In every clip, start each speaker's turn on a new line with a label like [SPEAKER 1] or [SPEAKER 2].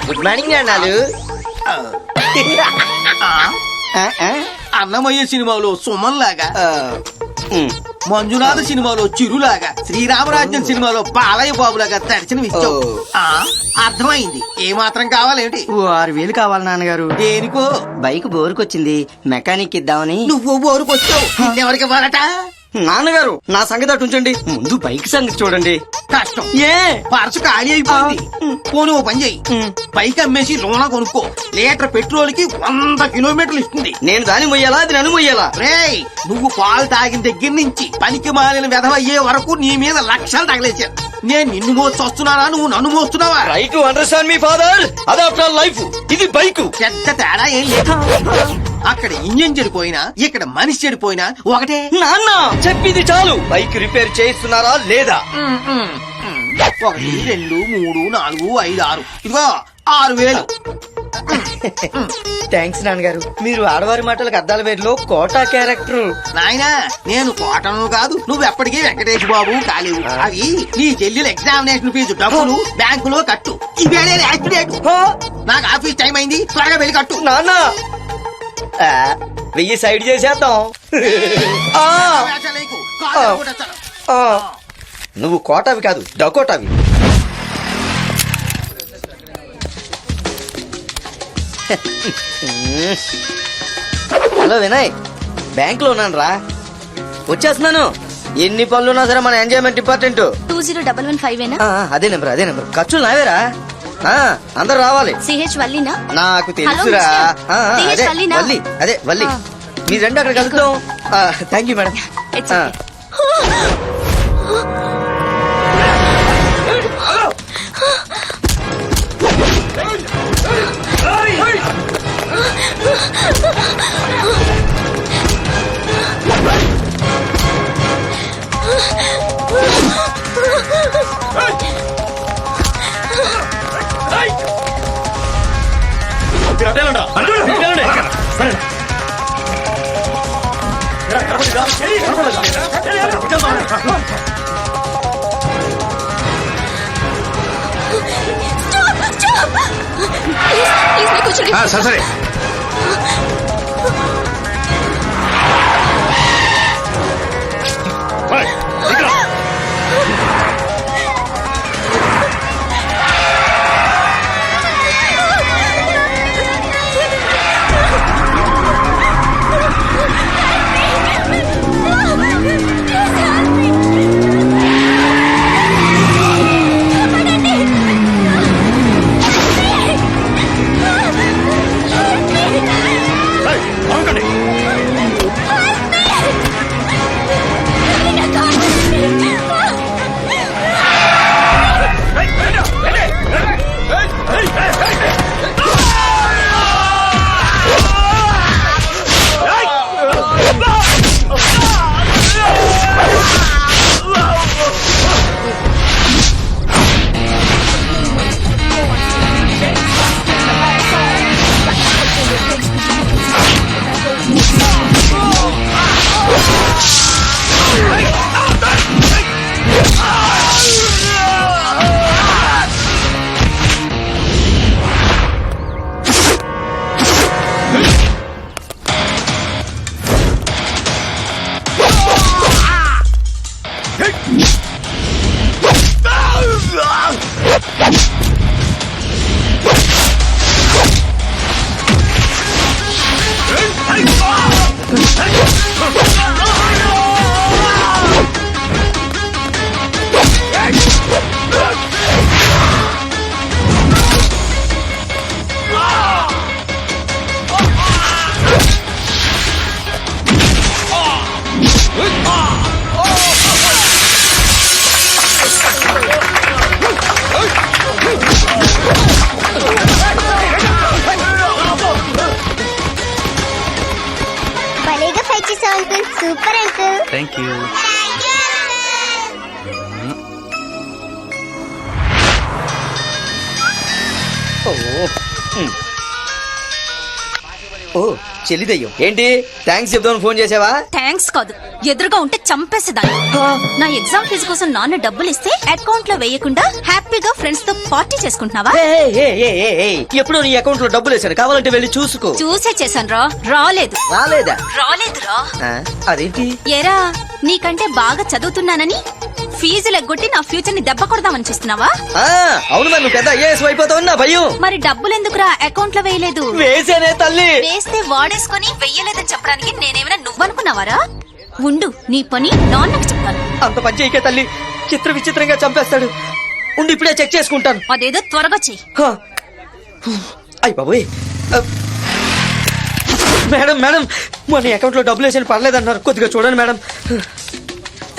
[SPEAKER 1] Good morning అన్నాలు.
[SPEAKER 2] అన్నమయ్య సినిమాలో సుమన్ లాగా, మంజునాథ సినిమాలో చిరులాగా, శ్రీరామరాజ్యం సినిమాలో బాలయ్య బాబులాగా దర్శనమిచ్చావు. అర్థమైంది. ఏ మాత్రం కావాలేమిటి?
[SPEAKER 1] 6,000 కావాలి నాన్నగారు.
[SPEAKER 2] దేనికో?
[SPEAKER 1] బైక్ బోరుకొచ్చింది, మెకానిక్ ఇద్దామని.
[SPEAKER 2] నువ్వు బోరుకొచ్చావు, ఎవరికి వాడట?
[SPEAKER 1] నాన్నగారు నా సంగతి అటు ఉంచండి, ముందు బైక్ సంగతి చూడండి.
[SPEAKER 2] కష్టం.
[SPEAKER 1] ఏ
[SPEAKER 2] పర్సు ఖాళీ అయిపోయింది. పోనీ ఓ పని చెయ్యి, బైక్ అమ్మేసి లోన కొనుక్కో. లీటర్ పెట్రోల్ కి 100 కిలోమీటర్లు ఇస్తుంది.
[SPEAKER 1] నేను దాన్ని మొయ్యాలా, అది నన్ను మొయ్యాలా?
[SPEAKER 2] రేయ్, నువ్వు పాలు తాగిన దగ్గర నుంచి పనికి మాలిన వెధవయ్యే వరకు నీ మీద లక్షలు తగిలేశాను. నేను నిన్ను మోసి వస్తున్నానా, నువ్వు నన్ను మోస్తున్నావా?
[SPEAKER 1] ట్రై టు అండర్స్టాండ్ మీ ఫాదర్. అదాఫ్టర్ లైఫ్, ఇది బైక్.
[SPEAKER 2] పెద్ద తేడా ఏం లేదు. అక్కడ ఇంజిన్ చెడిపోయినా ఇక్కడ మనిషి చెడిపోయినా ఒకటే.
[SPEAKER 1] నాన్న చెప్పింది చాలు. బైక్ రిపేర్ చేయిస్తున్నారా లేదా?
[SPEAKER 2] 1 2 3 4 5 6, ఇదిగో 6,000.
[SPEAKER 1] థ్యాంక్స్ నాన్నగారు. మీరు ఆడవారి మాటలకు అద్దాల వేరులో కోటా క్యారెక్టర్.
[SPEAKER 2] నాయనా, నేను కోటను కాదు, నువ్వు ఎప్పటికీ వెంకటేష్ బాబు కాలేవు. అవి నీ చెల్లెలు ఎగ్జామినేషన్ ఫీజు డబ్బులు బ్యాంకులో కట్టు. ఇవేళ యాక్సిడెంట్. నాకు ఆఫీస్ టైం అయింది, త్వరగా వెళ్ళి కట్టు.
[SPEAKER 1] నాన్న 1000 సైడ్ చేసేద్దాం.
[SPEAKER 2] వేషాలేకు, కాళ్ళు కొట్టేస్తాను.
[SPEAKER 1] నువ్వు కోటావి కాదు, డకోటావి. హలో వినయ్, బ్యాంక్ లో ఉన్నాను రా, వచ్చేస్తున్నాను. ఎన్ని పనులున్నా సరే మన ఎంజాయ్మెంట్ ఇంపార్టెంట్.
[SPEAKER 3] 20115
[SPEAKER 1] అదే నెంబర్. ఖర్చులు నావేరా, అందరు రావాలి.
[SPEAKER 3] సిహెచ్ వల్లీనా?
[SPEAKER 1] నాకు తెలుసురా. అదే వల్లి, అదే వల్లి. మీ రెండు అక్కడ కలుద్దాం. Thank you madam.
[SPEAKER 4] సరే
[SPEAKER 3] సూపర్ అంకుల్.
[SPEAKER 4] Thank you.
[SPEAKER 1] ఓ చెల్లిదయ్యం ఏంటి థ్యాంక్స్ చెప్దామని ఫోన్ చేసావా?
[SPEAKER 3] థ్యాంక్స్ కాదు, ఎదురుగా ఉంటే చంపేసేదాన్ని. నా ఎగ్జామ్ ఫీజు కోసం నాన్న డబ్బులు ఇస్తే అకౌంట్ లో వేయకుండా హ్యాపీగా ఫ్రెండ్స్ తో పార్టీ చేసుకుంటున్నావా?
[SPEAKER 1] ఎప్పుడు నీ అకౌంట్ లో డబ్బులు వేసాను, కావాలంటే వెళ్ళి చూసుకో.
[SPEAKER 3] చూసే చేశాను రా. రాలేదు.
[SPEAKER 1] రాలేదా?
[SPEAKER 3] రాలేదురా.
[SPEAKER 1] అదేంటి?
[SPEAKER 3] ఏరా, నీకంటే బాగా చదువుతున్నానని ఫీజులు ఎగ్గొట్టి నా ఫ్యూచర్ ని దెబ్బ కొడదామని చూస్తున్నావా?
[SPEAKER 1] అవును మరి నువ్వు పెద్ద ఐఏఎస్ అయిపోతావు నా భయం.
[SPEAKER 3] మరి డబ్బులు ఎందుకురా అకౌంట్ లో వేయలేదు?
[SPEAKER 1] వేసానే తల్లి.
[SPEAKER 3] వేస్తే వాడేసుకొని వెయ్యలేదని చెప్పడానికి నేనేమైనా నువ్వనుకున్నావారా? ఉండు, నీ పని నాన్నకు చెప్తాను.
[SPEAKER 1] అంత పని చేయకే తల్లి, చిత్ర విచిత్రంగా చంపేస్తాడు. ఉండి ఇప్పుడే చెక్ చేసుకుంటాను.
[SPEAKER 3] అదేదో త్వరగా చెయ్యి.
[SPEAKER 1] అయ్య బాబోయ్. మేడం మేడం మన అకౌంట్ లో డబ్బులు వేసాను, పర్లేదన్నారు, కొద్దిగా చూడండి మేడం.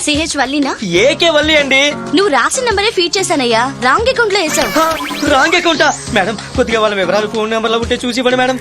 [SPEAKER 3] సిహెచ్ వల్లినా?
[SPEAKER 1] ఏకే వల్లి అండి.
[SPEAKER 3] నువ్వు రాసిన నంబరే ఫీడ్ చేశానయ్యా, రాంగ్ అకౌంట్ లో వేసావు.
[SPEAKER 1] రాంగ్ అకౌంటా? మేడం కొద్దిగా వాళ్ళ వివరాలు ఫోన్ నెంబర్ లో ఉంటే చూసి ఇవ్వండి మేడం.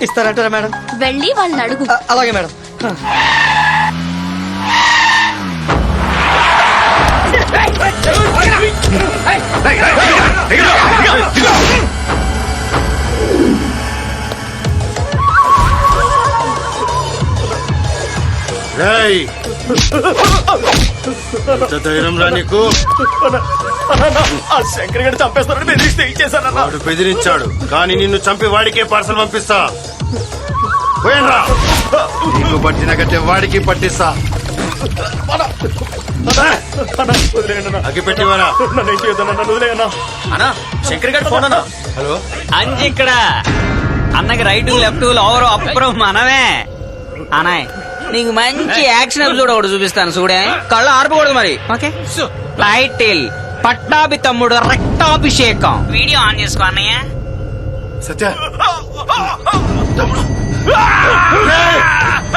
[SPEAKER 1] ఇస్తారంటారా మేడం?
[SPEAKER 3] వెళ్ళి వాళ్ళని అడుగు.
[SPEAKER 1] అలాగే మేడం.
[SPEAKER 5] ధైర్యం రా నీకు?
[SPEAKER 6] శంకర్ గడి చంపేస్తారని బెదిరిస్తే ఇచ్చేసాను.
[SPEAKER 5] వాడు బెదిరించాడు, కానీ నిన్ను చంపి వాడికే పార్సల్ పంపిస్తా. పోయినరా, నీకు పట్టిన గట్టే వాడికి పట్టిస్తా. అగ్గి పెట్టివరా?
[SPEAKER 6] అన్నా శంకర్ గడి ఫోన్ అన్నా.
[SPEAKER 5] హలో
[SPEAKER 7] అంజి ఇక్కడ అన్నకి రైట్ లెఫ్ట్ ఓవర్ అప్పుడు మనమే అనాయ్. నీకు మంచి యాక్షన్ ఎపిసోడ్ ఒకటి చూపిస్తాను చూడే, కళ్ళు ఆర్పకూడదు మరి. ఓకే, టైటిల్ పట్టాభి తమ్ముడు రక్తాభిషేకం. వీడియో ఆన్ చేసుకో అన్నయ్య.
[SPEAKER 5] సత్య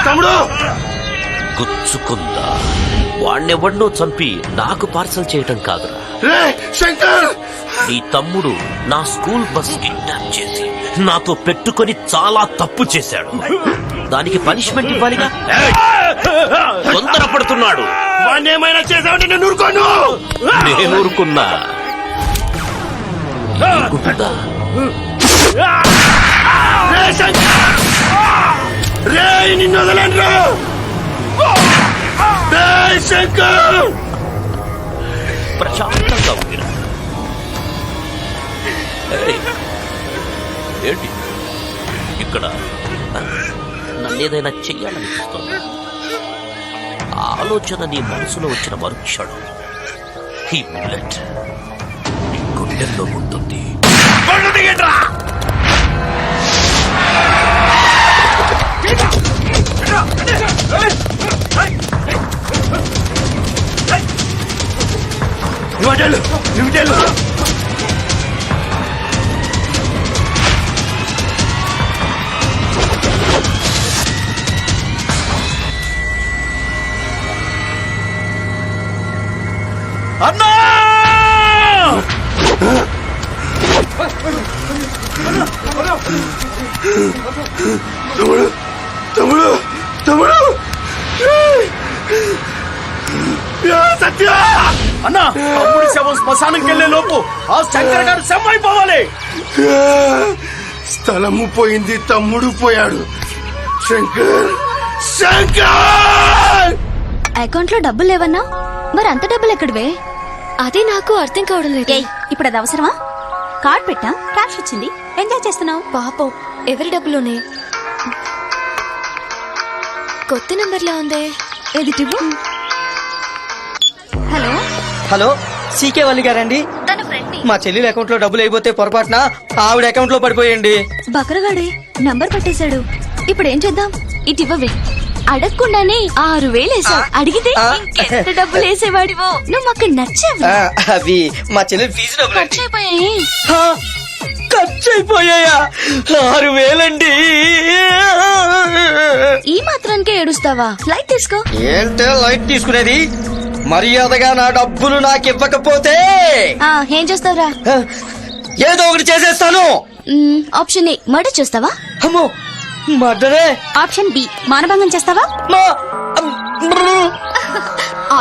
[SPEAKER 5] తమ్ముడు
[SPEAKER 8] గుచ్చుకుందా? వాణ్ణెవడ్నో చంపి నాకు పార్సల్ చేయటం కాదురా.
[SPEAKER 5] శంకర్,
[SPEAKER 8] నీ తమ్ముడు నా స్కూల్ బస్ కిడ్నాప్ చేసి నాతో పెట్టుకొని చాలా తప్పు చేశాడు. దానికి పనిష్మెంట్ ఇవ్వాలిగా. తొందరపడుతున్నాడు.
[SPEAKER 5] వాణ్ణేమైనా చేసావంటే నేను ఊరుకోను.
[SPEAKER 8] నేను ఊరుకున్నా. ఊరుకుంటుందా?
[SPEAKER 5] రే నిన్ను వదలండి. శంకర్
[SPEAKER 8] ప్రశాంతంగా ఉందిరా. ఏంటి ఇక్కడ నన్నేదైనా చెయ్యాలనిపిస్తోంది. ఆలోచన నీ మనసులో వచ్చిన మరుక్షణం ఈ బుల్లెట్ నీ గుండెల్లో ఉంటుంది.
[SPEAKER 6] అన్నా
[SPEAKER 5] తమ్ముడు తమ్ముడు తమ్ముడు సత్య
[SPEAKER 6] అన్నా, తమ్ముడి శవం శ్మశానంకి వెళ్లే లోపు ఆ శంకర్ గారు శవం అయిపోవాలి.
[SPEAKER 5] స్థలము పోయింది, తమ్ముడు పోయాడు. శంకర్ శంకర్
[SPEAKER 3] అకౌంట్ లో డబ్బులు లేవన్నా? మరి అంత డబ్బులు ఎక్కడివే? అదే నాకు అర్థం కావడం లేదు. ఇప్పుడు అది అవసరమా? కార్డ్ పెట్టా, క్యాష్ వచ్చింది, ఎంజాయ్ చేస్తున్నావు. పాపం, ఎవరి డబ్బులోనే? కొత్త నంబర్లా ఉందే, ఎదుటివ్వు. హలో
[SPEAKER 1] హలో, సీకే వల్లి గారండి?
[SPEAKER 3] తన ఫ్రెండ్
[SPEAKER 1] మా చెల్లెల అకౌంట్ లో డబ్బులు అయిపోతే పొరపాటున ఆవిడ అకౌంట్ లో పడిపోయండి.
[SPEAKER 3] బకరగాడే నంబర్ పట్టేశాడు. ఇప్పుడు ఏం చేద్దాం? ఇటు ఇవ్వవే. అడగకుండానే 6,000 వేసావు. అడిగితే ఇంకెంత డబ్బులు వేసేవాడివో. నువ్వు మాకు నచ్చావు.
[SPEAKER 1] అవి మా చెల్లెలు ఫీజు డబ్బులు
[SPEAKER 3] ఖర్చు అయిపోయాయి.
[SPEAKER 1] ఖర్చు అయిపోయాయా? 6,000 అండి.
[SPEAKER 3] ఈ మాత్రానికే ఏడుస్తావా? లైట్ తీసుకో.
[SPEAKER 1] ఏంటే లైట్ తీసుకునేది? మర్యాదగా నా డబ్బులు నాకు ఇవ్వకపోతే
[SPEAKER 3] ఏం చేస్తావురా?
[SPEAKER 1] ఏదో ఒకటి చేసేస్తాను.
[SPEAKER 3] ఆప్షన్ ఏ మర్డర్ చేస్తావా?
[SPEAKER 1] అమ్మో, మర్డరే.
[SPEAKER 3] ఆప్షన్ బి మానభంగం చేస్తావా?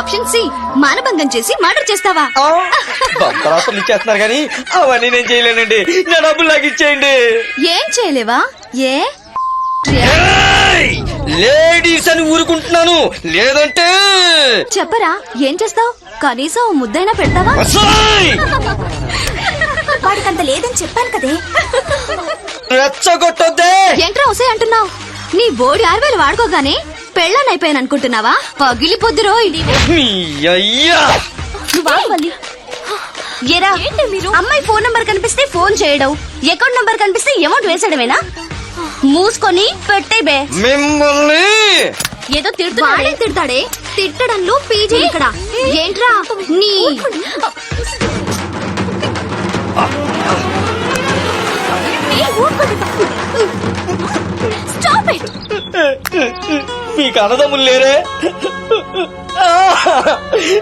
[SPEAKER 3] ఆప్షన్ సి మానభంగం చేసి మర్డర్ చేస్తావా
[SPEAKER 1] బంపరాసులు ఇచ్చేస్తున్నారు కానీ అవన్నీ నేను చేయలేనండి. నా డబ్బులు నాకు ఇచ్చేయండి.
[SPEAKER 3] ఏం చేయలేవా? ఏ
[SPEAKER 1] లేడీస్ అని ఊరుకుంటున్నాను, లేదంటే
[SPEAKER 3] చెప్పరా ఏం చేస్తావు? కనీసం ఓ ముద్దైనా పెడతావా?
[SPEAKER 1] అసయ్!
[SPEAKER 3] వాడికంత లేదని చెప్పాను కదే.
[SPEAKER 1] రెచ్చగొట్టొద్దే.
[SPEAKER 3] ఏంట్రా ఒసే అంటున్నావు? నీ బోడి 6000 వాడుకోగానే పెళ్ళని అయిపోయాను అనుకుంటున్నావా? పగిలిపోద్దురో ఇది.
[SPEAKER 1] మీ అయ్యా
[SPEAKER 3] ఏరా మీరు అమ్మాయి ఫోన్ నంబర్ కనిపిస్తే ఫోన్ చేయడం, అకౌంట్ నంబర్ కనిపిస్తే అమౌంట్ వేసడమేనా? మూసుకొని పెట్టే బే.
[SPEAKER 1] మిమ్మల్ని
[SPEAKER 3] ఏదో తిడుతున్నాడే. తిడతాడే తిట్టడంలో పీజీ ఇక్కడ. ఏంట్రా నీ స్టాప్ ఇట్.
[SPEAKER 1] మీకు అన్నదమ్ములు లేరే?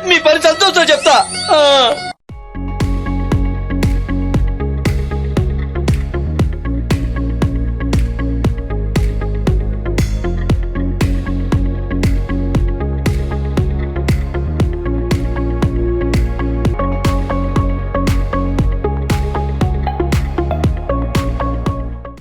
[SPEAKER 1] మీ పని సంతోషం చెప్తా.